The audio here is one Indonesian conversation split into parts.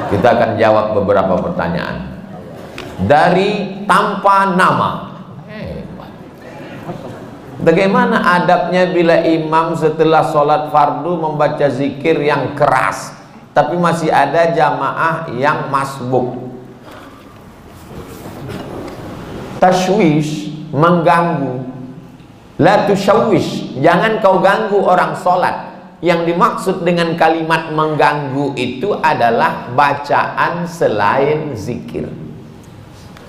Kita akan jawab beberapa pertanyaan dari tanpa nama. Bagaimana adabnya bila imam setelah sholat fardu membaca zikir yang keras, tapi masih ada jamaah yang masbuk? Tashwish, mengganggu. La tushawwish, jangan kau ganggu orang sholat. Yang dimaksud dengan kalimat mengganggu itu adalah bacaan selain zikir.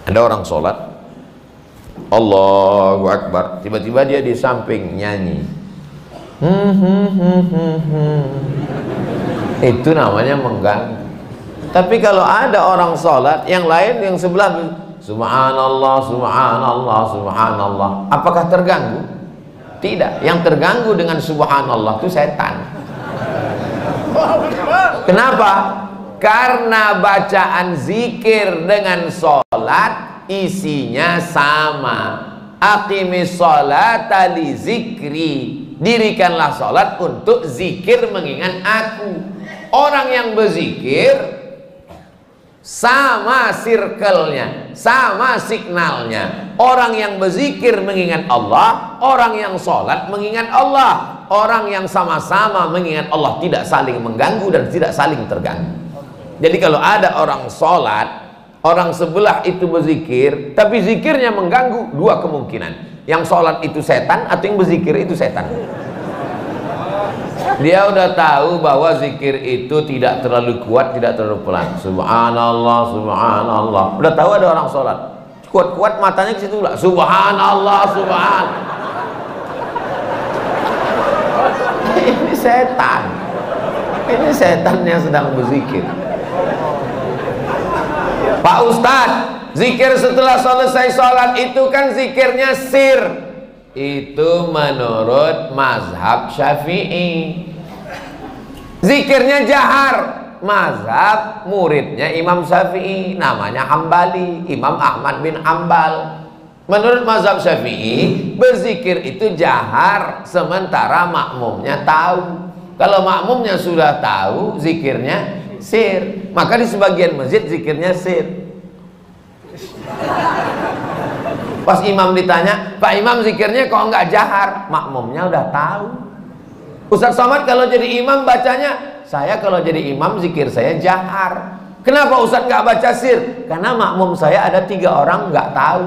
Ada orang sholat, Allahu Akbar, tiba-tiba dia di samping nyanyi, itu namanya mengganggu. Tapi kalau ada orang sholat yang lain yang sebelah, subhanallah, subhanallah, subhanallah, apakah terganggu? Tidak. Yang terganggu dengan subhanallah itu setan. Kenapa? Karena bacaan zikir dengan sholat isinya sama. Aqimis sholata li zikri, dirikanlah sholat untuk zikir mengingat aku. Orang yang berzikir sama circle-nya, sama signalnya. Orang yang berzikir mengingat Allah, orang yang sholat mengingat Allah. Orang yang sama-sama mengingat Allah, tidak saling mengganggu dan tidak saling terganggu. Jadi kalau ada orang sholat, orang sebelah itu berzikir, tapi zikirnya mengganggu, dua kemungkinan. Yang sholat itu setan atau yang berzikir itu setan. Dia udah tahu bahwa zikir itu tidak terlalu kuat, tidak terlalu pelan. Subhanallah, subhanallah. Udah tahu ada orang sholat, kuat-kuat matanya ke situ lah. Subhanallah, subhanallah. Ini setan. Ini setan yang sedang berzikir. Pak Ustadz, zikir setelah selesai sholat itu kan zikirnya sir. Itu menurut mazhab Syafi'i. Zikirnya jahar, mazhab muridnya Imam Syafi'i, namanya Hambali, Imam Ahmad bin Hambal. Menurut mazhab Syafi'i, berzikir itu jahar sementara makmumnya tahu. Kalau makmumnya sudah tahu, zikirnya sir. Maka di sebagian masjid zikirnya sir. Pas imam ditanya, Pak Imam zikirnya kok enggak jahar? Makmumnya udah tahu. Ustaz Somad kalau jadi imam bacanya, saya kalau jadi imam zikir saya jahar. Kenapa Ustaz nggak baca sir? Karena makmum saya ada 3 orang nggak tahu.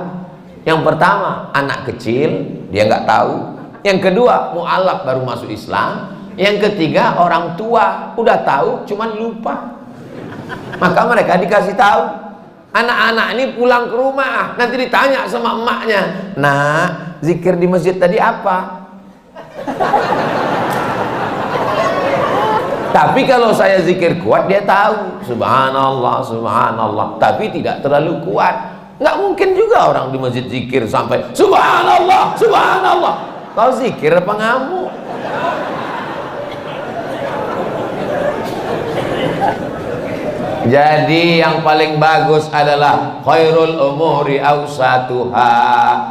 Yang pertama anak kecil, dia nggak tahu. Yang kedua mu'alaf baru masuk Islam. Yang ketiga orang tua udah tahu cuman lupa. Maka mereka dikasih tahu. Anak-anak ini pulang ke rumah, nanti ditanya sama emaknya, nah zikir di masjid tadi apa? Tapi kalau saya zikir kuat, dia tahu subhanallah, subhanallah, tapi tidak terlalu kuat. Nggak mungkin juga orang di masjid zikir sampai subhanallah, subhanallah. Kau zikir apa ngamuk? Jadi yang paling bagus adalah khairul umuri awsatuha,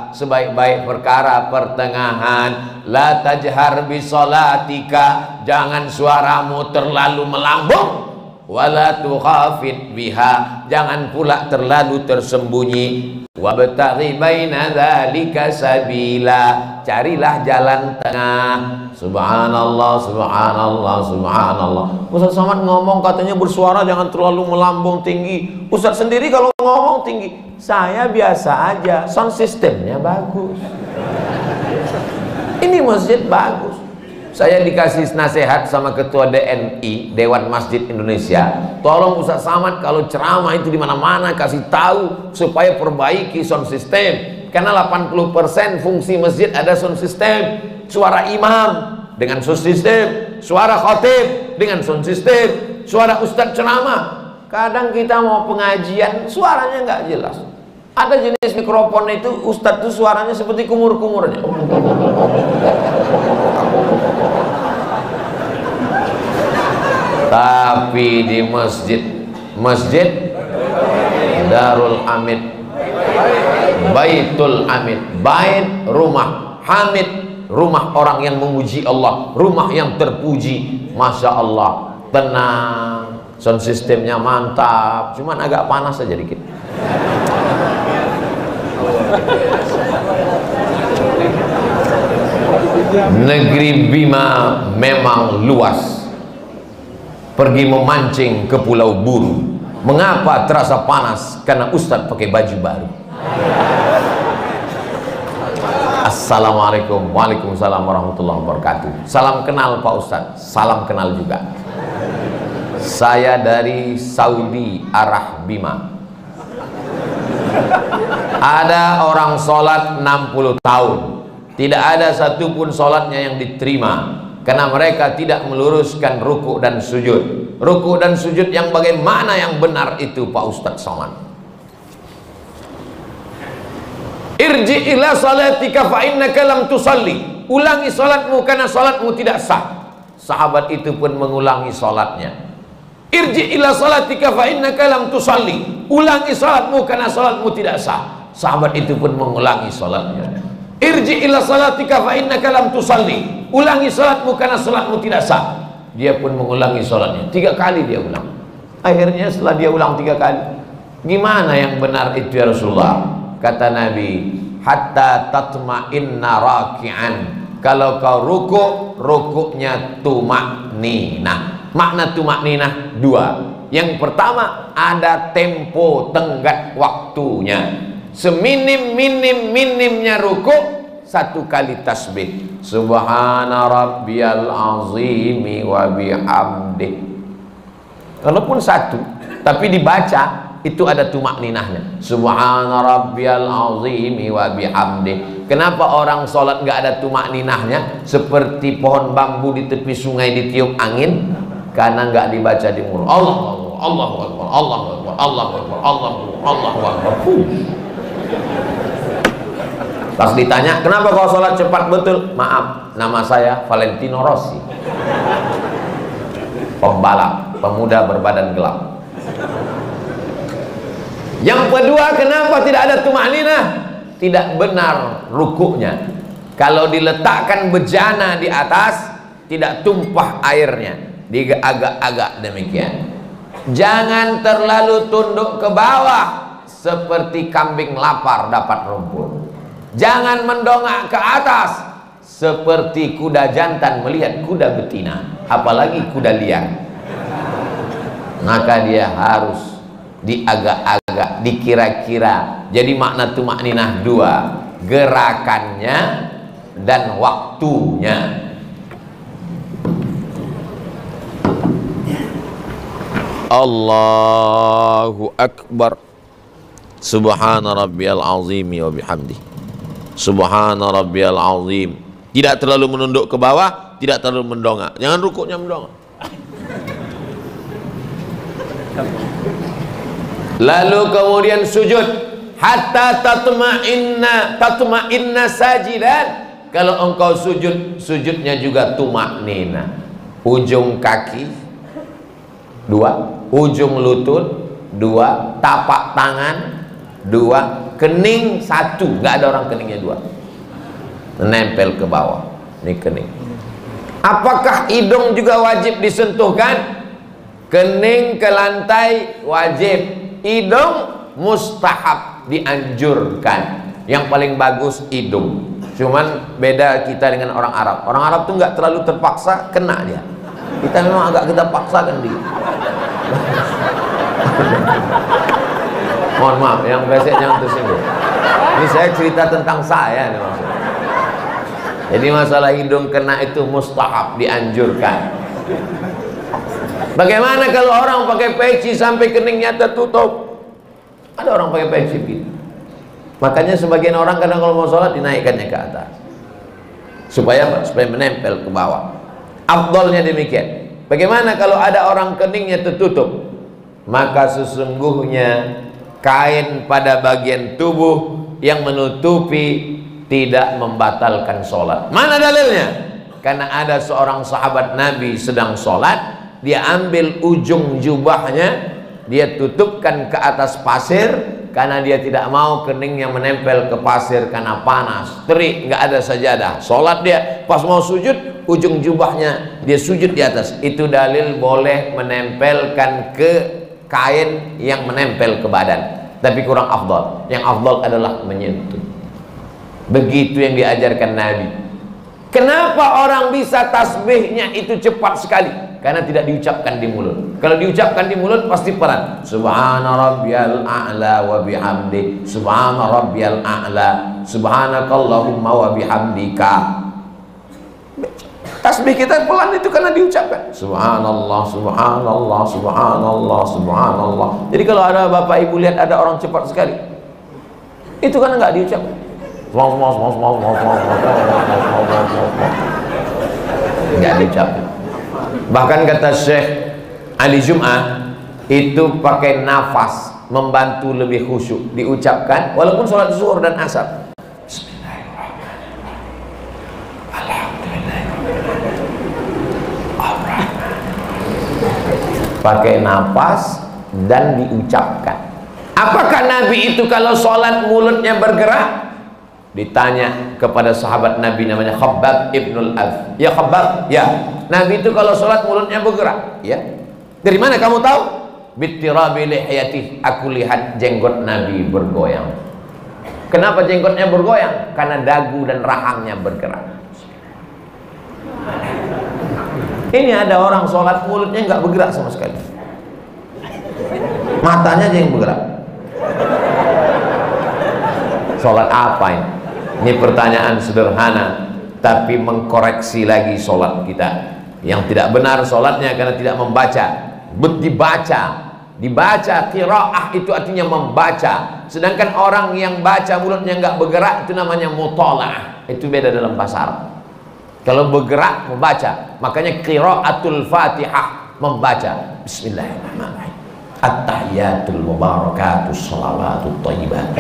sebaik-baik perkara pertengahan. La tajhar bi sholatika, jangan suaramu terlalu melambung. Wala tukhafit biha, jangan pula terlalu tersembunyi. Wabtaghi baina dzalika sabila, carilah jalan tengah. Subhanallah, subhanallah, subhanallah. Ustaz Somad ngomong katanya bersuara jangan terlalu melambung tinggi. Ustaz sendiri kalau ngomong tinggi, saya biasa aja, sound systemnya bagus. Ini masjid bagus. Saya dikasih nasihat sama ketua DNI, Dewan Masjid Indonesia, tolong Ustaz Somad kalau ceramah itu di mana-mana kasih tahu supaya perbaiki sound system. Karena 80% fungsi masjid ada sound system. Suara imam dengan sound system, suara khatib dengan sound system, suara ustadz ceramah. Kadang kita mau pengajian suaranya nggak jelas. Ada jenis mikrofon itu ustadz tuh suaranya seperti kumur-kumurnya. Tapi di masjid Darul Hamid, Baitul Hamid, bait rumah, Hamid rumah orang yang memuji Allah, rumah yang terpuji. Masya Allah, tenang, sound systemnya mantap, cuman agak panas aja dikit. Negeri Bima memang luas. Pergi memancing ke Pulau Buru. Mengapa terasa panas? Karena Ustadz pakai baju baru. Assalamualaikum. Waalaikumsalam warahmatullahi wabarakatuh. Salam kenal Pak Ustadz. Salam kenal juga. Saya dari Saudi arah Bima. Ada orang sholat 60 tahun, tidak ada satupun sholatnya yang diterima karena mereka tidak meluruskan ruku dan sujud. Ruku dan sujud yang bagaimana yang benar itu Pak Ustadz Somad? Irji ila salatika fa innaka lam tusalli. Ulangi salatmu karena salatmu tidak sah. Sahabat itu pun mengulangi salatnya. Irji ila salatika fa innaka lam tusalli. Ulangi salatmu karena salatmu tidak sah. Sahabat itu pun mengulangi salatnya. Irji ila salatika fa innaka lam tusalli. Ulangi salatmu karena salatmu tidak sah. Dia pun mengulangi salatnya. 3 kali dia ulang. Akhirnya setelah dia ulang 3 kali, gimana yang benar itu ya Rasulullah? Kata Nabi, hatta tatma'inna raki'an. Kalau kau rukuknya tumakninah. Makna tumakninah 2. Yang pertama, ada tempo tenggat waktunya. Seminim-minimnya rukuk 1 kali tasbih. Subhana rabbiyal azimi wa bihamdih. Walaupun 1, tapi dibaca itu ada tumakninahnya. Subhana rabbiyal azimi wa bihamdih. Kenapa orang sholat nggak ada tumakninahnya? Seperti pohon bambu di tepi sungai ditiup angin, karena nggak dibaca di mulut. Allahu Akbar, Allahu Akbar, Allahu Akbar, Allahu Akbar, Allahu Akbar. Pas ditanya, kenapa kau sholat cepat betul? Maaf, nama saya Valentino Rossi, pembalap, pemuda berbadan gelap. Yang kedua, kenapa tidak ada tumakninah? Tidak benar rukuknya. Kalau diletakkan bejana di atas, tidak tumpah airnya, diagak-agak demikian. Jangan terlalu tunduk ke bawah seperti kambing lapar dapat rumput. Jangan mendongak ke atas seperti kuda jantan melihat kuda betina, apalagi kuda liar. Maka dia harus diagak-agak, dikira-kira. Jadi makna tumakninah 2, gerakannya dan waktunya. Allahu Akbar. Subhana rabbiyal azimi wa bihamdi. Subhana rabbiyal azim. Tidak terlalu menunduk ke bawah, tidak terlalu mendongak. Jangan rukuknya mendongak. Lalu kemudian sujud hatta tatma'inna sajidan. Kalau engkau sujud, sujudnya juga tumaknina. Ujung kaki 2, ujung lutut 2, tapak tangan 2, kening 1. Nggak ada orang keningnya 2, menempel ke bawah. Ini kening. Apakah hidung juga wajib disentuhkan? Kening ke lantai wajib, hidung mustahab, dianjurkan. Yang paling bagus hidung. Cuman beda kita dengan orang Arab. Orang Arab tuh nggak terlalu terpaksa, kena dia. Kita memang agak kita paksakan dia. Mohon maaf, yang besek jangan tersinggung. Ini saya cerita tentang saya nih maksudnya. Jadi masalah hidung kena itu mustahab, dianjurkan. Bagaimana kalau orang pakai peci sampai keningnya tertutup? Ada orang pakai peci gitu. Makanya sebagian orang kadang kalau mau sholat dinaikkannya ke atas. Supaya menempel ke bawah. Afdolnya demikian. Bagaimana kalau ada orang keningnya tertutup? Maka sesungguhnya kain pada bagian tubuh yang menutupi tidak membatalkan sholat. Mana dalilnya? Karena ada seorang sahabat Nabi sedang sholat, dia ambil ujung jubahnya, dia tutupkan ke atas pasir, karena dia tidak mau keningnya menempel ke pasir karena panas, terik, nggak ada sajadah. Sholat dia, pas mau sujud, ujung jubahnya dia sujud di atas. Itu dalil boleh menempelkan ke kain yang menempel ke badan, tapi kurang afdal. Yang afdal adalah menyentuh. Begitu yang diajarkan Nabi. Kenapa orang bisa tasbihnya itu cepat sekali? Karena tidak diucapkan di mulut. Kalau diucapkan di mulut pasti pelan. Subhana rabbiyal a'la wa bihamdi. Subhana rabbiyal a'la. Subhanakallahumma wa bihamdika. Tasbih kita pelan itu karena diucapkan. Subhanallah, subhanallah, subhanallah, subhanallah. Jadi kalau ada bapak ibu lihat ada orang cepat sekali, itu karena nggak diucapkan. Nggak diucapkan. Bahkan kata Syekh Ali Jum'ah, itu pakai nafas membantu lebih khusyuk diucapkan walaupun sholat zuhur dan asar. Pakai nafas dan diucapkan. Apakah Nabi itu kalau sholat mulutnya bergerak? Ditanya kepada sahabat Nabi namanya Khabbab ibnul Arth. Ya Khabbab, ya. Nabi itu kalau sholat mulutnya bergerak. Ya. Dari mana kamu tahu? Bittirabi lihiyatih. Aku lihat jenggot Nabi bergoyang. Kenapa jenggotnya bergoyang? Karena dagu dan rahangnya bergerak. Ini ada orang sholat mulutnya nggak bergerak sama sekali. Matanya aja yang bergerak. Sholat apa ini? Ini pertanyaan sederhana, tapi mengkoreksi lagi sholat kita. Yang tidak benar sholatnya karena tidak membaca. Dibaca, qiraah itu artinya membaca. Sedangkan orang yang baca mulutnya nggak bergerak itu namanya mutalaah. Itu beda dalam bahasa Arab. Kalau bergerak membaca, makanya qiraatul Fatihah membaca. Bismillahirrahmanirrahim. At-tahiyatul mubarakatus shalawatut thayyibat.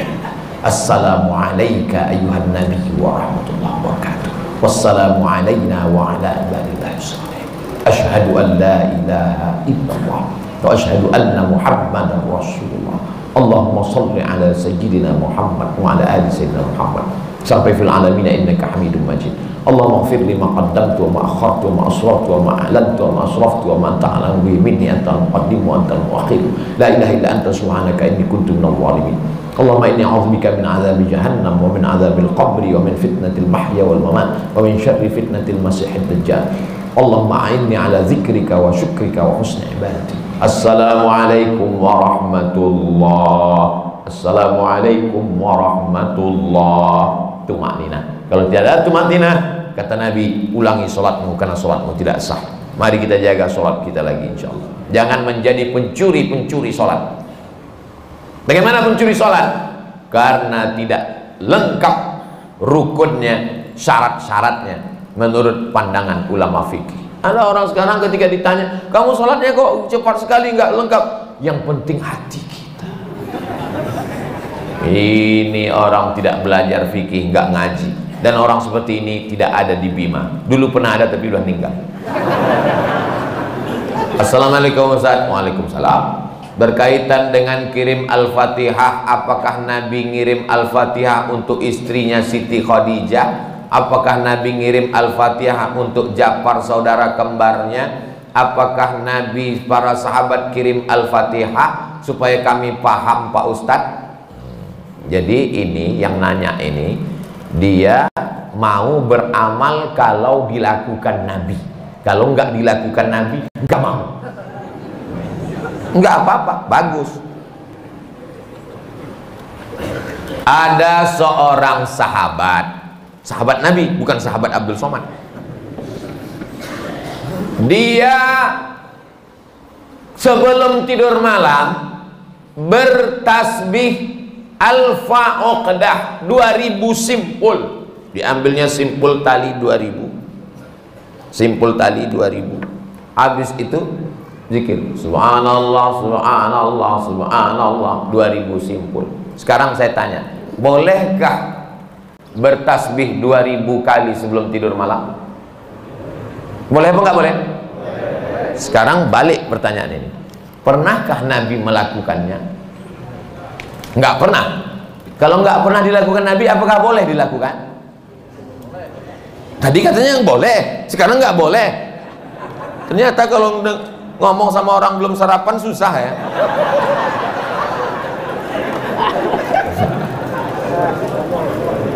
Assalamu alayka ayyuhan nabi wa rahmatullahi wa barakatuh. Wassalamu alayna wa ala ibadillahi sholihin. Asyhadu an la ilaha illallah wa asyhadu anna Muhammadar Rasulullah. Allahumma shalli ala sayyidina Muhammad wa ala ali sayyidina Muhammad. Sampai fil alamin innaka Hamidum Majid. Allahumma ighfir li ma qaddamtu wa ma akhartu wa ma asraftu wa ma a'lantu wa ma asraftu wa ma anta a'lamu bihi minni antal muqaddim wa antal muakhir. La ilaha illa anta subhanaka inni kuntu minadh dhalimin. Allahumma inni a'udzubika min 'adzabi jahannam wa min 'adzabil qabri wa min fitnatil mahya wal mamat wa min syarri fitnatil masiihid dajjal. Allahumma a'inni 'ala dzikrika wa syukrika wa husni ibadatik. Assalamualaikum warahmatullahi. Assalamualaikum warahmatullahi. Tumakninah. Kalau tidak ada tumakninah, kata Nabi, ulangi sholatmu karena sholatmu tidak sah. Mari kita jaga sholat kita lagi insyaallah. Jangan menjadi pencuri-pencuri sholat. Bagaimana pencuri sholat? Karena tidak lengkap rukunnya, syarat-syaratnya menurut pandangan ulama fikih. Ada orang sekarang ketika ditanya, kamu sholatnya kok cepat sekali, nggak lengkap. Yang penting hati kita. Ini orang tidak belajar fikih, nggak ngaji. Dan orang seperti ini tidak ada di Bima. Dulu pernah ada tapi udah meninggal. Assalamualaikum Ustaz. Waalaikumsalam. Berkaitan dengan kirim Al-Fatihah, apakah Nabi ngirim Al-Fatihah untuk istrinya Siti Khadijah? Apakah Nabi ngirim Al-Fatihah untuk Ja'far saudara kembarnya? Apakah Nabi para sahabat kirim Al-Fatihah? Supaya kami paham Pak Ustadz. Jadi ini yang nanya ini, dia mau beramal kalau dilakukan Nabi. Kalau nggak dilakukan Nabi, nggak mau. Nggak apa-apa, bagus. Ada seorang sahabat Nabi, bukan sahabat Abdul Somad. Dia sebelum tidur malam bertasbih alfa uqdah 2000 simpul. Diambilnya simpul tali 2000. Simpul tali 2000. Habis itu zikir subhanallah subhanallah subhanallah 2000 simpul. Sekarang saya tanya, bolehkah bertasbih 2000 kali sebelum tidur malam? Boleh apa enggak boleh? Sekarang balik pertanyaan ini. Pernahkah Nabi melakukannya? Nggak pernah. Kalau nggak pernah dilakukan Nabi, apakah boleh dilakukan? Tadi katanya yang boleh, sekarang nggak boleh. Ternyata kalau ngomong sama orang belum sarapan susah ya.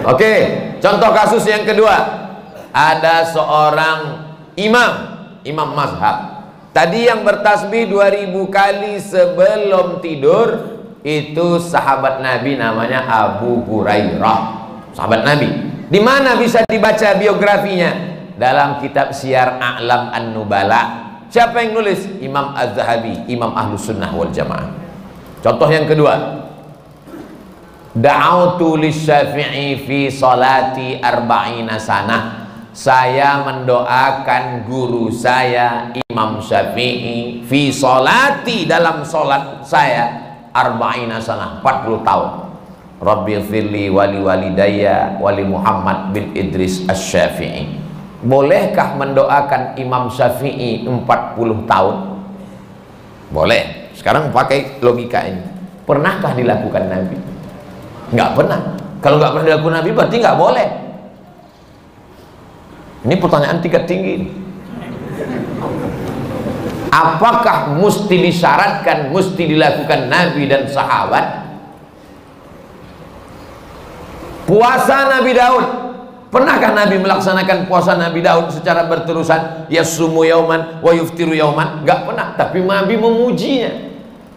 Oke, contoh kasus yang kedua. Ada seorang imam mazhab. Tadi yang bertasbih 2000 kali sebelum tidur itu sahabat Nabi, namanya Abu Hurairah, sahabat Nabi. Di mana bisa dibaca biografinya? Dalam kitab Syiar A'lam An-Nubala. Siapa yang nulis? Imam Az-Zahabi, Imam Ahlus Sunnah wal Jamaah. Contoh yang kedua, da'autu lisyafi'i fi salati arba'ina sanah. Saya mendoakan guru saya Imam Syafi'i fi salati, dalam solat saya arba'ina sanah, 40 tahun. Rabbi firli wali walidayya wali Muhammad bin Idris Asy-Syafi'i. Bolehkah mendoakan Imam Syafi'i 40 tahun? Boleh. Sekarang pakai logika ini. Pernahkah dilakukan Nabi? Nggak pernah. Kalau nggak pernah dilakukan Nabi berarti nggak boleh. Ini pertanyaan tingkat tinggi. Apakah mesti disyaratkan, mesti dilakukan Nabi dan sahabat? Puasa Nabi Daud, pernahkah Nabi melaksanakan puasa Nabi Daud secara berterusan? Yasumu yauman wa yuftiru yauman? Nggak pernah. Tapi Nabi memujinya.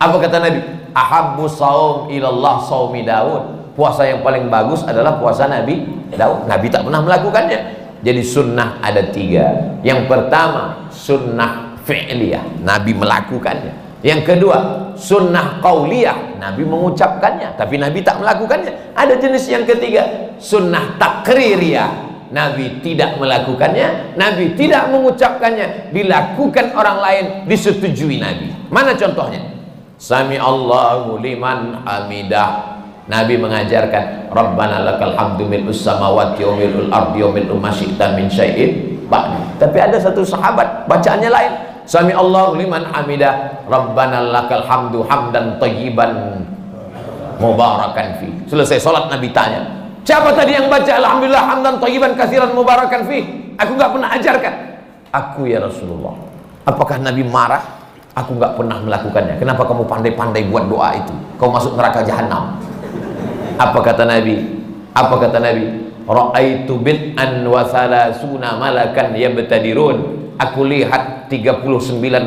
Apa kata Nabi? Ahabbu saum ilallah saumi Daud. Puasa yang paling bagus adalah puasa Nabi Daud. Nabi tak pernah melakukannya. Jadi sunnah ada 3. Yang pertama sunnah fi'liyah, Nabi melakukannya. Yang kedua sunnah qauliyah, Nabi mengucapkannya tapi Nabi tak melakukannya. Ada jenis yang ketiga, sunnah takririyah, Nabi tidak melakukannya, Nabi tidak mengucapkannya, dilakukan orang lain, disetujui Nabi. Mana contohnya? Sami Allahu liman hamidah, Nabi mengajarkan Rabbana lakal hamdu mil'us samawati wa mil'ul ardi wa mil'u ma syi'ta min syai'in ba'di. Tapi ada satu sahabat bacaannya lain. Sami Allahu liman hamidah, Rabbana lakal hamdu hamdan thayyiban mubarakan fi. Selesai sholat Nabi tanya, siapa tadi yang baca alhamdulillah hamdan thayyiban katsiran mubarakan fi? Aku nggak pernah ajarkan. Aku ya Rasulullah. Apakah Nabi marah? Aku nggak pernah melakukannya. Kenapa kamu pandai-pandai buat doa itu? Kau masuk neraka jahanam. Apa kata Nabi? Apa kata Nabi? Ra'aitu bid'an wa salasuna malakan yabtadirun. Aku lihat 39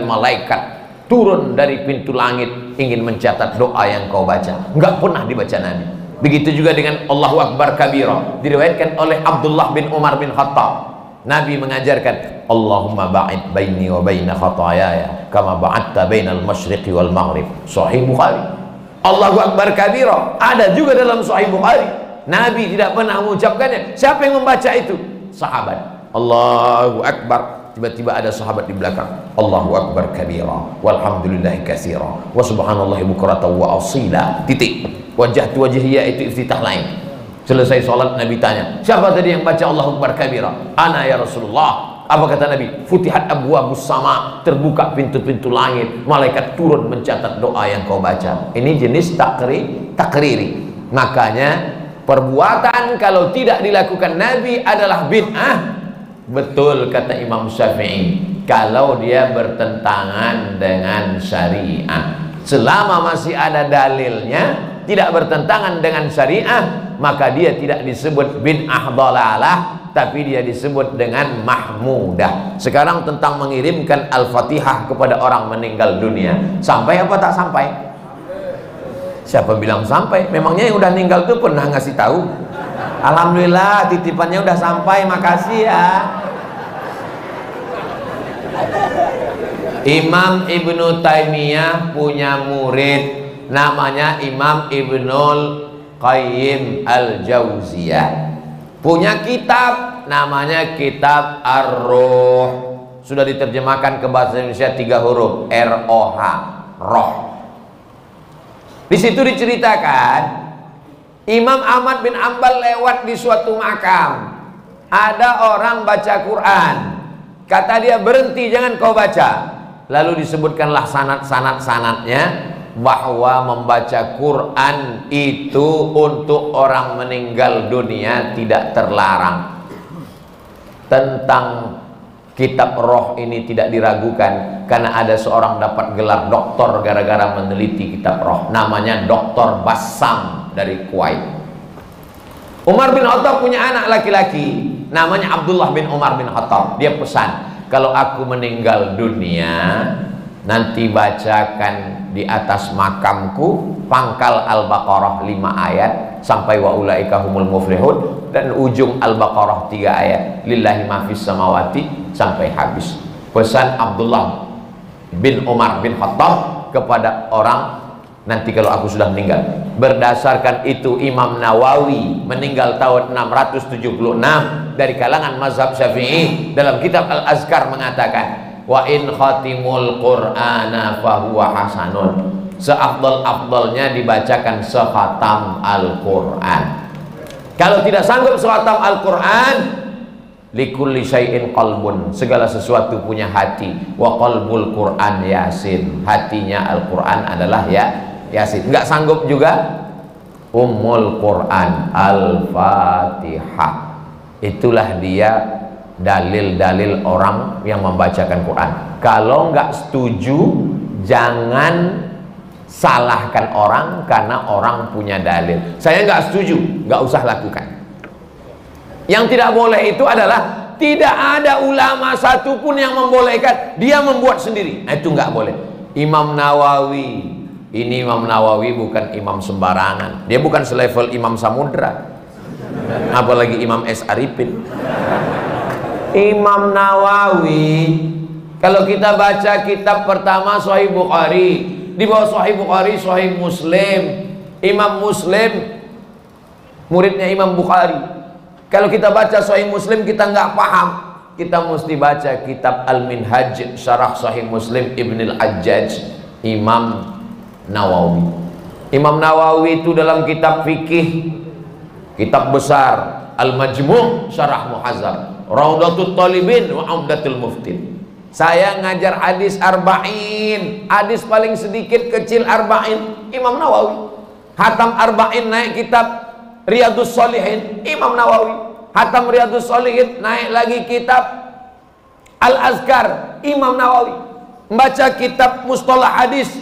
malaikat turun dari pintu langit ingin mencatat doa yang kau baca. Enggak pernah dibaca Nabi. Begitu juga dengan Allahu Akbar kabira, diriwayatkan oleh Abdullah bin Umar bin Khattab. Nabi mengajarkan Allahumma ba'id baini wa baina khataayaya kama ba'adta bainal masyriqi wal maghrib. Sahih Bukhari. Allahu Akbar kabira ada juga dalam Sahih Bukhari. Nabi tidak pernah mengucapkannya. Siapa yang membaca itu? Sahabat. Allahu Akbar. Tiba-tiba ada sahabat di belakang, Allahu Akbar kabira walhamdulillahi katsira wa subhanallahi bukratan wa asila. Titik. Wajah tu wajhiyya itu iftitah lain. Selesai sholat Nabi tanya, siapa tadi yang baca Allahu Akbar kabira? Ana ya Rasulullah. Apa kata Nabi? Futihat abwabus sama, terbuka pintu-pintu langit, malaikat turun mencatat doa yang kau baca. Ini jenis takriri. Makanya perbuatan kalau tidak dilakukan Nabi adalah bid'ah. Betul kata Imam Syafi'i, kalau dia bertentangan dengan syariah, selama masih ada dalilnya, tidak bertentangan dengan syariah, maka dia tidak disebut bid'ah dhalalah, tapi dia disebut dengan mahmudah. Sekarang tentang mengirimkan Al-Fatihah kepada orang meninggal dunia, sampai apa tak sampai? Siapa bilang sampai? Memangnya yang udah meninggal tuh pernah ngasih tahu? Alhamdulillah titipannya udah sampai, makasih ya. Imam Ibnu Taimiyah punya murid namanya Imam Ibnul Qayyim Al-Jauziyah, punya kitab namanya Kitab Ar-Ruh, sudah diterjemahkan ke bahasa Indonesia 3 huruf, R-O-H, roh. Di situ diceritakan Imam Ahmad bin Ambal lewat di suatu makam, ada orang baca Quran, kata dia berhenti, jangan kau baca. Lalu disebutkanlah sanad-sanadnya, bahwa membaca Quran itu untuk orang meninggal dunia tidak terlarang. Tentang kitab roh ini tidak diragukan, karena ada seorang dapat gelar doktor gara-gara meneliti kitab roh, namanya Dr. Bassam dari Kuwait. Umar bin Khattab punya anak laki-laki namanya Abdullah bin Umar bin Khattab. Dia pesan, kalau aku meninggal dunia, nanti bacakan di atas makamku pangkal Al-Baqarah 5 ayat sampai wa ulaika humul muflihun, dan ujung Al-Baqarah 3 ayat lillahi ma fis samawati sampai habis. Pesan Abdullah bin Umar bin Khattab kepada orang, nanti kalau aku sudah meninggal. Berdasarkan itu Imam Nawawi meninggal tahun 676 dari kalangan mazhab Syafi'i, dalam kitab Al-Azkar mengatakan, wa in khatimul qur'ana fahuwa hasanun, seafdal-afdalnya dibacakan sekhatam Al-Quran. Kalau tidak sanggup sekhatam Al-Quran, likulli syai'in qalbun, segala sesuatu punya hati, wa qalbul Quran Yasin, hatinya Al-Quran adalah Yasin. Nggak sanggup juga Ummul Quran Al-Fatihah. Itulah dia dalil-dalil orang yang membacakan Quran. Kalau nggak setuju, jangan salahkan orang karena orang punya dalil. Saya nggak setuju, nggak usah lakukan. Yang tidak boleh itu adalah tidak ada ulama satupun yang membolehkan, dia membuat sendiri. Nah, itu nggak boleh. Imam Nawawi, ini Imam Nawawi bukan imam sembarangan, dia bukan selevel Imam Samudra, apalagi Imam S. Arifin. Imam Nawawi, kalau kita baca kitab pertama Sahih Bukhari, di bawah Sahih Bukhari Sahih Muslim. Imam Muslim muridnya Imam Bukhari. Kalau kita baca Sahih Muslim kita nggak paham, kita mesti baca kitab Al-Minhaj Syarah Sahih Muslim Ibn Al-Hajjaj, Imam Nawawi. Imam Nawawi itu dalam kitab fikih, kitab besar Al-Majmu' Syarah Muhazzab, Raudatul Talibin wa Umdatul Muftin. Saya ngajar hadis arba'in, hadis paling sedikit kecil arba'in, Imam Nawawi. Hatam arba'in naik kitab Riyadus Shalihin, Imam Nawawi. Hatam Riyadus Shalihin naik lagi kitab Al-Azkar, Imam Nawawi. Membaca kitab Mustalah Hadis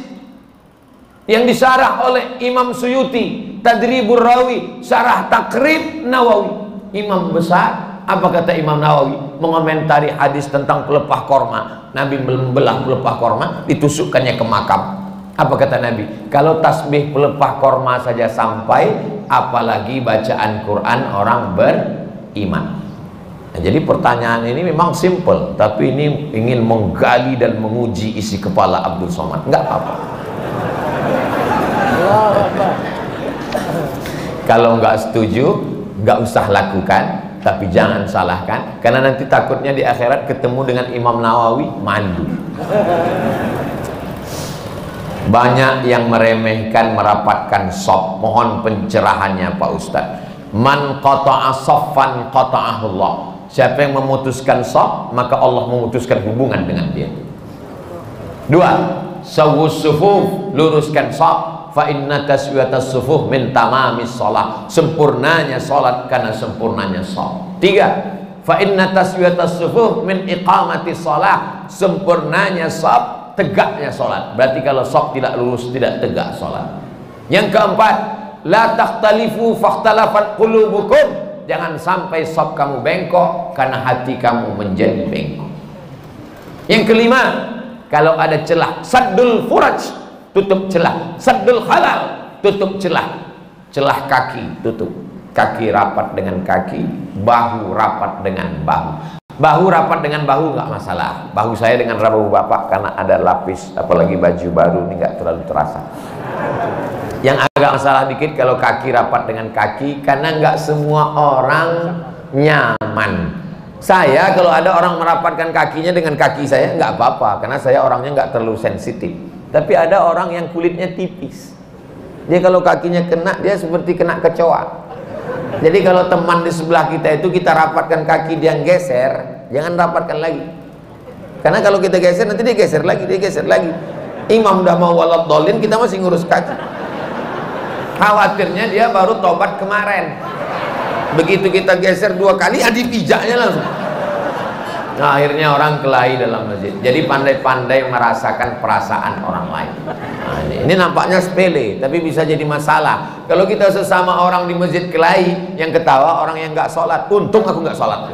yang disyarah oleh Imam Suyuti, Tadribur Rawi, Syarah Takrib Nawawi. Imam besar. Apa kata Imam Nawawi mengomentari hadis tentang pelepah korma? Nabi membelah pelepah korma, ditusukkannya ke makam. Apa kata Nabi? Kalau tasbih pelepah korma saja sampai, apalagi bacaan Quran orang beriman. Nah, jadi pertanyaan ini memang simple, tapi ini ingin menggali dan menguji isi kepala Abdul Somad. Enggak apa-apa. Kalau nggak setuju, nggak usah lakukan, tapi jangan salahkan, karena nanti takutnya di akhirat ketemu dengan Imam Nawawi malu. Banyak yang meremehkan merapatkan shop. Mohon pencerahannya Pak Ustadz. Man qata'a shaffan qata'ahullah. Siapa yang memutuskan shop, maka Allah memutuskan hubungan dengan dia. 2. Sawwus sufuf, luruskan shop. Fa inna taswiyatas sufuf min tamamis shalah. Sempurnanya salat karena sempurnanya shop. 3. Fa inna taswiyatas sufuf min iqamati shalah. Sempurnanya shop, tegaknya sholat. Berarti kalau shop tidak lurus, tidak tegak sholat. Yang keempat, la takhtalifu fakhtalafat qulubukum. Jangan sampai shop kamu bengkok karena hati kamu menjadi bengkok. Yang kelima, kalau ada celah, saddul furaj, tutup celah. Saddul halal, tutup celah. Celah kaki, tutup. Kaki rapat dengan kaki, bahu rapat dengan bahu. Bahu rapat dengan bahu nggak masalah. Bahu saya dengan bahu bapak karena ada lapis, apalagi baju baru ini nggak terlalu terasa. Yang agak masalah dikit kalau kaki rapat dengan kaki, karena nggak semua orang nyaman. Saya kalau ada orang merapatkan kakinya dengan kaki saya nggak apa-apa, karena saya orangnya nggak terlalu sensitif. Tapi ada orang yang kulitnya tipis, dia kalau kakinya kena, dia seperti kena kecoa. Jadi kalau teman di sebelah kita itu kita rapatkan kaki, dia geser, jangan rapatkan lagi. Karena kalau kita geser nanti dia geser lagi, dia geser lagi. Imam udah mau waladhdallin, kita masih ngurus kaki. Khawatirnya dia baru tobat kemarin. Begitu kita geser 2 kali, dipijaknya langsung. Nah, akhirnya orang kelahi dalam masjid. Jadi pandai-pandai merasakan perasaan orang lain. Nah, ini nampaknya sepele, tapi bisa jadi masalah. Kalau kita sesama orang di masjid kelahi, yang ketawa orang yang nggak sholat. Untung aku nggak sholat.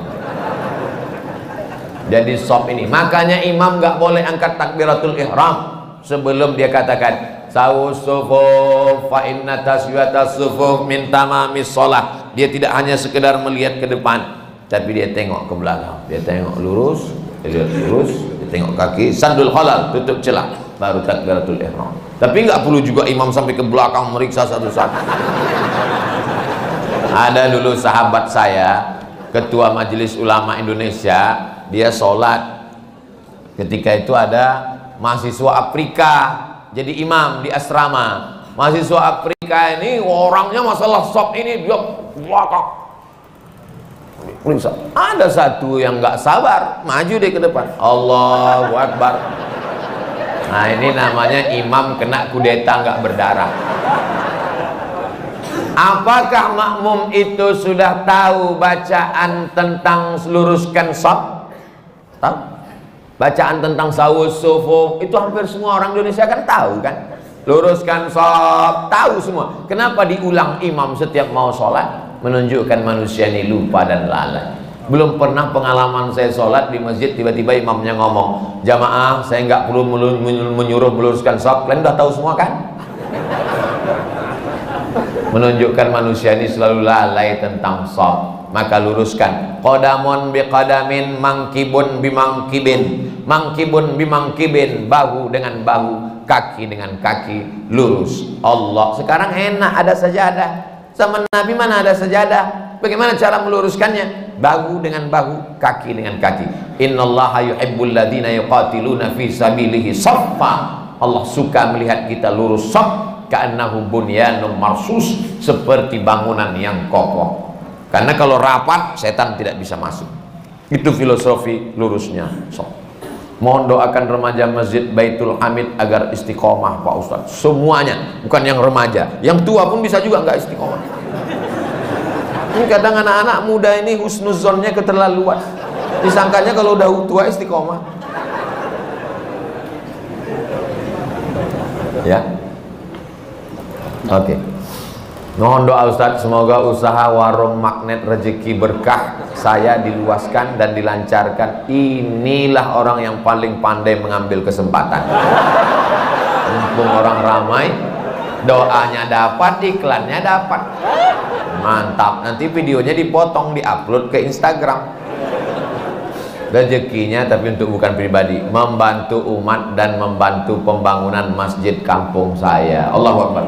Jadi sop ini. Makanya imam nggak boleh angkat takbiratul ihram sebelum dia katakan sawus sufuf fa inna taswiyatas sufuf min tamamis sholat. Dia tidak hanya sekedar melihat ke depan, tapi dia tengok ke belakang, dia tengok lurus, dia lihat lurus, dia tengok kaki, sandul halal, tutup celah, baru takbiratul ihram. Tapi nggak perlu juga imam sampai ke belakang meriksa satu-satu. Ada dulu sahabat saya, ketua Majelis Ulama Indonesia, dia sholat. Ketika itu ada mahasiswa Afrika jadi imam di asrama. Mahasiswa Afrika ini orangnya masalah sop ini dia belakang. Ada satu yang nggak sabar, maju deh ke depan. Allahu Akbar. Nah, ini namanya imam kena kudeta nggak berdarah. Apakah makmum itu sudah tahu bacaan tentang luruskan shaf? Tahu? Bacaan tentang sawus sufuf itu hampir semua orang Indonesia kan tahu kan? Luruskan shaf, tahu semua. Kenapa diulang imam setiap mau sholat? Menunjukkan manusia ini lupa dan lalai. Belum pernah pengalaman saya sholat di masjid tiba-tiba imamnya ngomong, jamaah saya nggak perlu menyuruh meluruskan shaf, kalian udah tahu semua kan? Menunjukkan manusia ini selalu lalai tentang shaf. Maka luruskan. Qadamun biqadamin, mangkibun bimangkibin, mangkibun bimangkibin, bahu dengan bahu, kaki dengan kaki, lurus. Allah. Sekarang enak ada sajadah. Sama Nabi mana ada sajadah? Bagaimana cara meluruskannya? Bahu dengan bahu, kaki dengan kaki. Innallaha yuhibbul ladzina yuqatiluna fi sabilihi shaffa. Allah suka melihat kita lurus shaf, ka'annahu bunyanun marsus, seperti bangunan yang kokoh. Karena kalau rapat, setan tidak bisa masuk. Itu filosofi lurusnya shaf. Mohon doakan remaja Masjid Baitul Hamid agar istiqomah Pak Ustadz. Semuanya, bukan yang remaja, yang tua pun bisa juga nggak istiqomah. Ini kadang anak-anak muda ini husnuzonnya keterlaluan. Disangkanya kalau udah tua istiqomah. Ya, oke. Mohon doa Ustadz, semoga usaha warung magnet rezeki berkah saya diluaskan dan dilancarkan. Inilah orang yang paling pandai mengambil kesempatan. Mumpung orang ramai, doanya dapat, iklannya dapat. Mantap, nanti videonya dipotong, diupload ke Instagram. Rezekinya tapi untuk bukan pribadi, membantu umat dan membantu pembangunan masjid kampung saya. Allahu Akbar.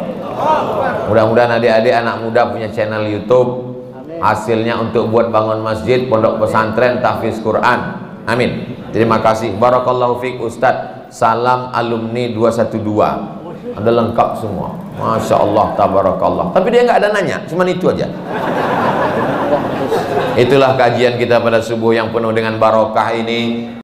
Mudah-mudahan adik-adik anak muda punya channel YouTube. Hasilnya untuk buat bangun masjid, pondok pesantren, tahfiz Quran. Amin. Terima kasih. Barakallahu fiik Ustadz. Salam alumni 212. Ada lengkap semua. Masya Allah, tabarakallah. Tapi dia nggak ada nanya, cuman itu aja. Itulah kajian kita pada subuh yang penuh dengan barokah ini.